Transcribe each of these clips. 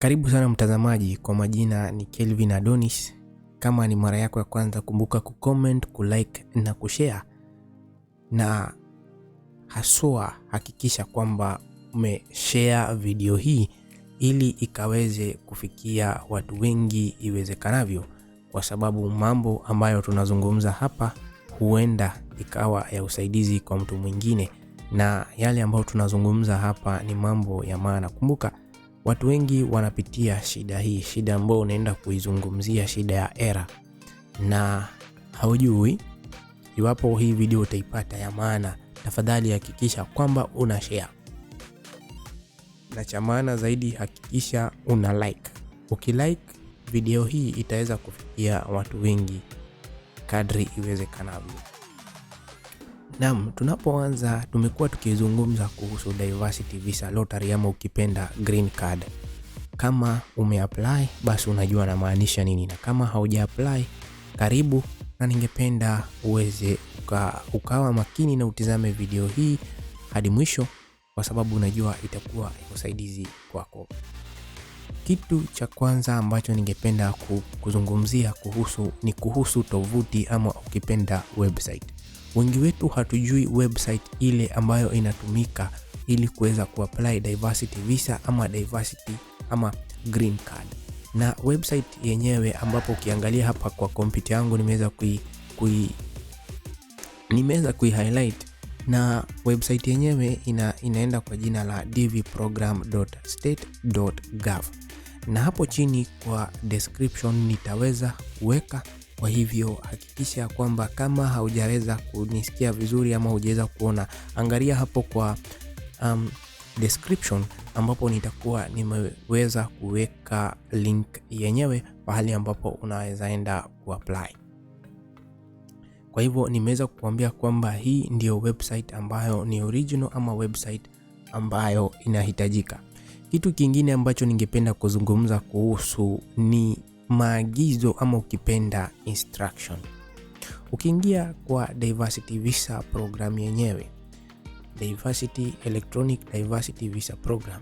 Karibu sana mtazamaji, kwa majina ni Kelvin Adonis. Kama ni mara yako ya kwanza, kumbuka kucomment, kulike na kushare. Na haswa hakikisha kwamba umeshare video hii ili ikaweze kufikia watu wengi iwezekanavyo, kwa sababu mambo ambayo tunazungumza hapa huenda ikawa ya usaidizi kwa mtu mwingine, na yale ambayo tunazungumza hapa ni mambo ya maana. Kumbuka watu wengi wanapitia shida hii, shida ambayo unaenda kuizungumzia, shida ya error, na haujui. Iwapo hii video utaipata ya maana, tafadhali hakikisha kwamba una share, na cha maana zaidi hakikisha una like. Ukilike video hii itaweza kufikia watu wengi kadri iwezekanavyo. Naam, tunapoanza tumekuwa tukizungumza kuhusu diversity visa lottery ama ukipenda green card. Kama umeapply basi unajua na maanisha nini, na kama hauja-apply karibu, na ningependa uweze ukawa makini na utizame video hii hadi mwisho, kwa sababu unajua itakuwa usaidizi kwako. Kitu cha kwanza ambacho ningependa kuzungumzia ni kuhusu tovuti ama ukipenda website. Wengi wetu hatujui website ile ambayo inatumika ili kuweza kuapply diversity visa ama diversity ama green card. Na website yenyewe, ambapo ukiangalia hapa kwa kompyuta yangu nimeweza highlight, na website yenyewe inaenda kwa jina la dvprogram.state.gov, na hapo chini kwa description nitaweza kuweka. Kwa hivyo hakikisha kwamba kama haujaweza kunisikia vizuri ama hujaweza kuona, angalia hapo kwa description, ambapo nitakuwa nimeweza kuweka link yenyewe pahali ambapo unaweza enda kuapply. Kwa hivyo nimeweza kukuambia kwamba hii ndio website ambayo ni original ama website ambayo inahitajika. Kitu kingine ambacho ningependa kuzungumza kuhusu ni maagizo ama ukipenda instruction. Ukiingia kwa diversity visa program yenyewe, diversity electronic diversity visa program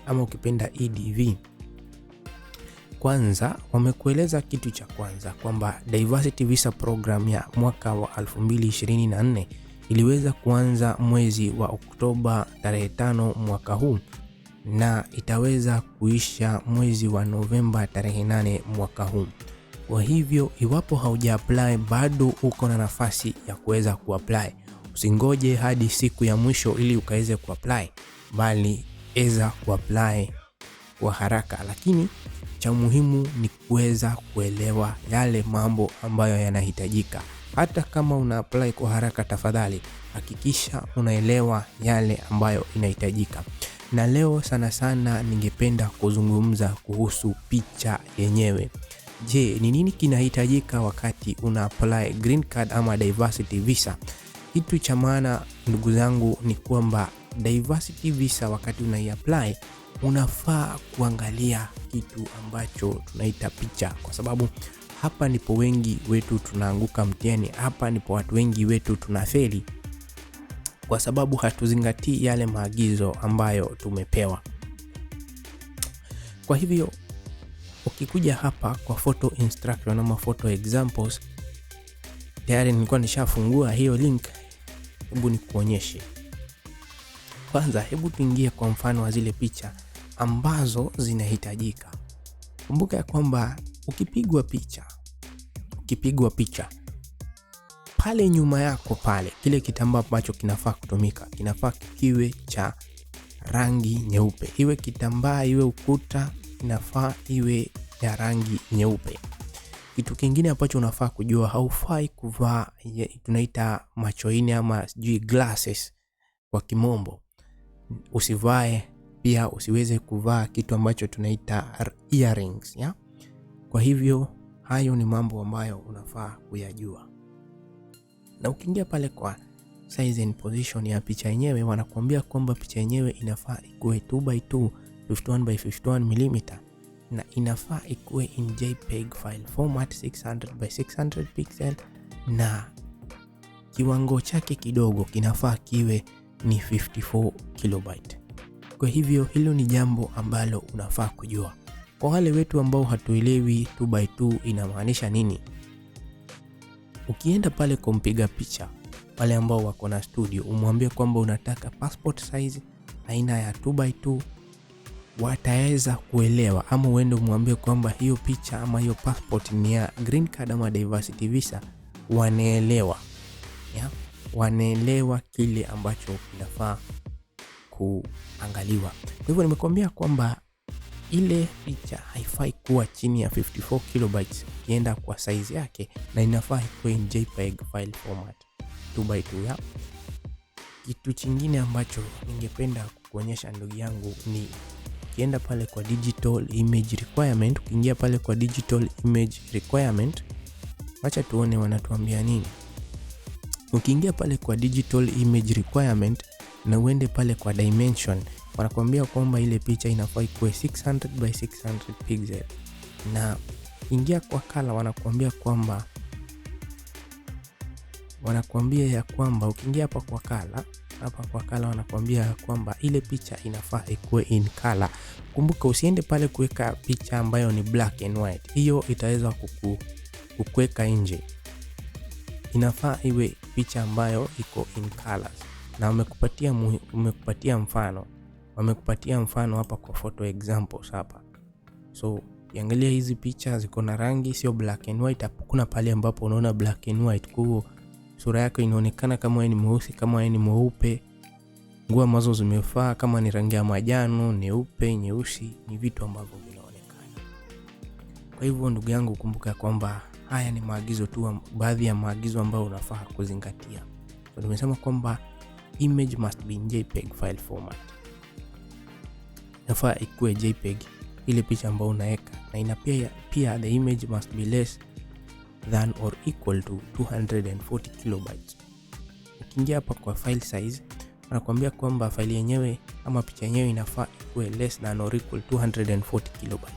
ama ukipenda EDV, kwanza wamekueleza kitu cha kwanza kwamba diversity visa program ya mwaka wa 2024 iliweza kuanza mwezi wa Oktoba tarehe 5 mwaka huu, na itaweza kuisha mwezi wa Novemba tarehe 8 mwaka huu. Kwa hivyo iwapo hauja-apply bado uko na nafasi ya kuweza kuapply. Usingoje hadi siku ya mwisho ili ukaweze kuapply, bali eza kuapply kwa haraka. Lakini cha muhimu ni kuweza kuelewa yale mambo ambayo yanahitajika. Hata kama una apply kwa haraka, tafadhali hakikisha unaelewa yale ambayo inahitajika. Na leo sana sana ningependa kuzungumza kuhusu picha yenyewe. Je, ni nini kinahitajika wakati una apply green card ama diversity visa? Kitu cha maana ndugu zangu ni kwamba diversity visa wakati unai-apply unafaa kuangalia kitu ambacho tunaita picha, kwa sababu hapa ndipo wengi wetu tunaanguka mtihani. Hapa ndipo watu wengi wetu tunafeli, kwa sababu hatuzingatii yale maagizo ambayo tumepewa. Kwa hivyo ukikuja hapa kwa photo instruction ama photo examples, tayari nilikuwa nishafungua hiyo link. Hebu nikuonyeshe. Kwanza hebu tuingie kwa mfano wa zile picha ambazo zinahitajika. Kumbuka ya kwamba ukipigwa picha pale nyuma yako pale, kile kitambaa ambacho kinafaa kutumika kinafaa kiwe cha rangi nyeupe. Iwe kitambaa iwe ukuta, inafaa iwe ya rangi nyeupe. Kitu kingine ambacho unafaa kujua, haufai kuvaa tunaita machoini ama glasses kwa kimombo. Usivae pia, usiweze kuvaa kitu ambacho tunaita earrings, ya? Kwa hivyo hayo ni mambo ambayo unafaa kuyajua. Na ukiingia pale kwa size and position ya picha yenyewe, wanakuambia kwamba picha yenyewe inafaa ikuwe 2x2 51x51 mm, na inafaa ikuwe in JPEG file format 600x600 pixel, na kiwango chake kidogo kinafaa kiwe ni 54 kilobyte. Kwa hivyo hilo ni jambo ambalo unafaa kujua. Kwa wale wetu ambao hatuelewi 2x2 inamaanisha nini, ukienda pale kwa mpiga picha, wale ambao wako na studio, umwambie kwamba unataka passport size aina ya 2x2, wataweza kuelewa. Ama uende umwambie kwamba hiyo picha ama hiyo passport ni ya green card ama diversity visa, wanaelewa. Wanaelewa kile ambacho kinafaa kuangaliwa. Kwa hivyo nimekuambia kwamba ile picha haifai kuwa chini ya 54 kilobytes ukienda kwa size yake, na inafaa ikuwe in JPEG file format 2x2. Kitu kingine ambacho ningependa kukuonyesha ndugu yangu ni ukienda pale kwa digital image requirement, ukiingia pale kwa digital image requirement, acha tuone wanatuambia nini. Ukiingia pale kwa digital image requirement na uende pale kwa dimension, wanakuambia kwamba ile picha inafaa ikuwe 600 by 600 pixel. Na ingia kwa color, wanakuambia ya kwamba ukiingia hapa kwa color, wanakuambia kwamba ile picha inafaa ikuwe in color. Kumbuka usiende pale kuweka picha ambayo ni black and white, hiyo itaweza kukuweka nje. Inafaa iwe picha ambayo iko in colors. Na wamekupatia mfano hapa kwa photo examples hapa. So ukiangalia hizi picha ziko na rangi, sio black and white. Hakuna pale ambapo unaona black and white. Kwa sura yako inaonekana kama wewe ni mweusi, kama wewe ni mweupe. Nguo ambazo zimefaa kama ni rangi ya majano, nyeupe, nyeusi, ni vitu ambavyo vinaonekana. Kwa hivyo ndugu yangu, kumbuka kwamba haya ni maagizo tu, baadhi ya maagizo ambayo unafaa kuzingatia. So tumesema kwamba image must be in JPEG file format. Inafaa ikuwe JPEG ile picha ambayo unaweka, na pia the image must be less than or equal to 240 kilobytes. Ukiingia hapa kwa file size, wanakuambia kwamba file yenyewe ama picha yenyewe inafaa ikuwe less than or equal 240 kilobytes.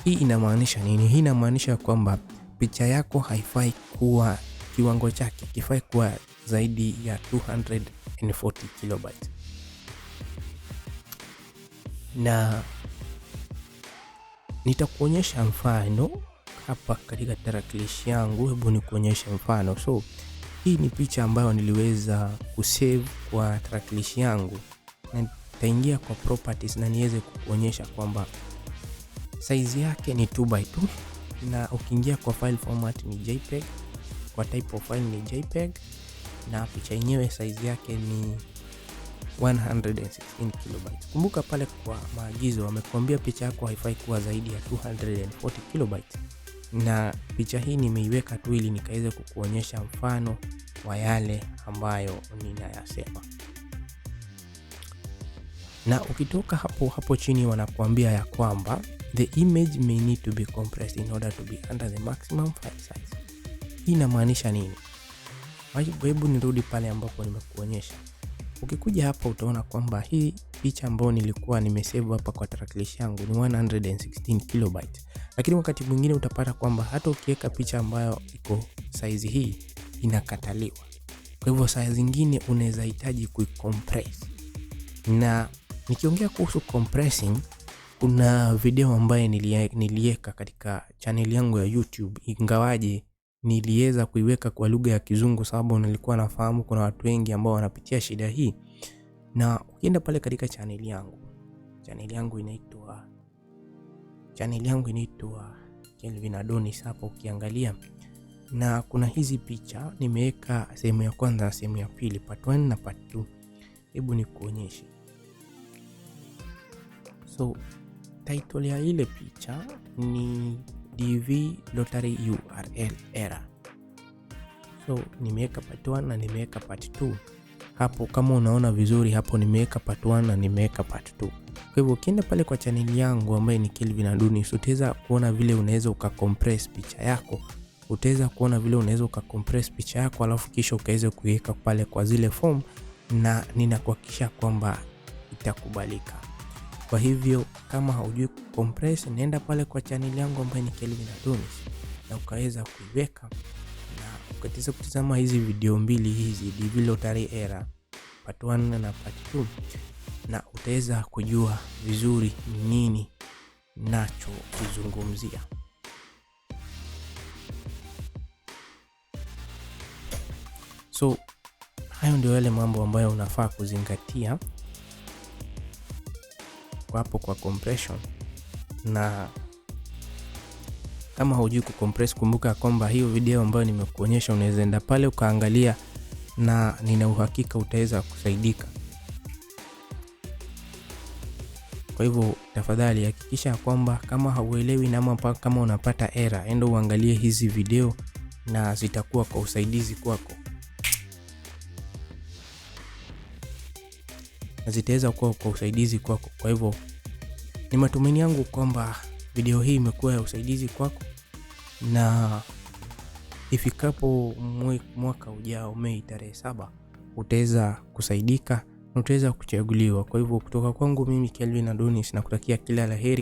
Hii inamaanisha nini? Hii inamaanisha kwamba picha yako haifai kuwa kiwango chake kifai kuwa zaidi ya 240 kilobytes. Na nitakuonyesha mfano hapa katika tarakilishi yangu. Hebu nikuonyeshe mfano. So hii ni picha ambayo niliweza kusave kwa tarakilishi yangu, na nitaingia kwa properties na niweze kukuonyesha kwamba size yake ni 2x2, na ukiingia kwa file format ni JPEG, kwa type of file ni JPEG, na picha yenyewe size yake ni 116 kilobytes. Kumbuka pale kwa maagizo wamekuambia picha yako haifai kuwa zaidi ya 240 kilobytes. Na picha hii nimeiweka tu ili nikaweze kukuonyesha mfano wa yale ambayo ninayasema. Na ukitoka hapo chini wanakuambia ya kwamba the image may need to be compressed in order to be under the maximum file size. Hii inamaanisha nini? Hebu nirudi pale ambapo nimekuonyesha. Ukikuja hapa utaona kwamba hii picha ambayo nilikuwa nimesave hapa kwa tarakilishi yangu ni 116 kilobytes. Lakini wakati mwingine utapata kwamba hata ukiweka picha ambayo iko size hii inakataliwa. Kwa hivyo saa zingine unaweza hitaji kuicompress. Na nikiongea kuhusu compressing, kuna video ambayo niliweka katika channel yangu ya YouTube, ingawaje niliweza kuiweka kwa lugha ya Kizungu sababu nilikuwa nafahamu kuna watu wengi ambao wanapitia shida hii. Na ukienda pale katika channel yangu inaitwa Kelvin Adonis, hapo ukiangalia, na kuna hizi picha nimeweka sehemu ya kwanza na sehemu ya pili, part 1 na part 2. Hebu nikuonyeshe. So title ya ile picha ni DV lottery URL error. So nimeweka part 1 na nimeweka part 2. Hapo kama unaona vizuri hapo nimeweka part 1 na nimeweka part 2. Kwa hivyo ukienda pale kwa channel yangu ambayo ni Kelvin Adonis, utaweza kuona vile unaweza ukacompress picha yako. Alafu kisha ukaweza kuiweka pale kwa zile form, na ninakuhakikisha kwamba itakubalika. Kwa hivyo kama haujui compress, nenda pale kwa channel yangu ambayo ni Kelvin Adonis na ukaweza kuiweka, na ukaweza kutazama hizi video mbili hizi, DV lottery error part 1 na part 2, na utaweza kujua vizuri nini nacho kizungumzia. So hayo ndio yale mambo ambayo unafaa kuzingatia kwa hapo kwa compression. Na kama hujui kucompress, kumbuka kwamba hiyo video ambayo nimekuonyesha unaweza enda pale ukaangalia, na nina uhakika utaweza kusaidika. Kwa hivyo tafadhali hakikisha kwamba kama hauelewi na kama unapata error, enda uangalie hizi video na zitakuwa kwa usaidizi kwako. Na zitaweza kuwa kwa usaidizi kwako. Kwa hivyo ni matumaini yangu kwamba video hii imekuwa ya usaidizi kwako, na ifikapo mwaka ujao Mei tarehe 7 utaweza kusaidika na utaweza kuchaguliwa. Kwa hivyo kutoka kwangu mimi Kelvin Adonis nakutakia kila laheri.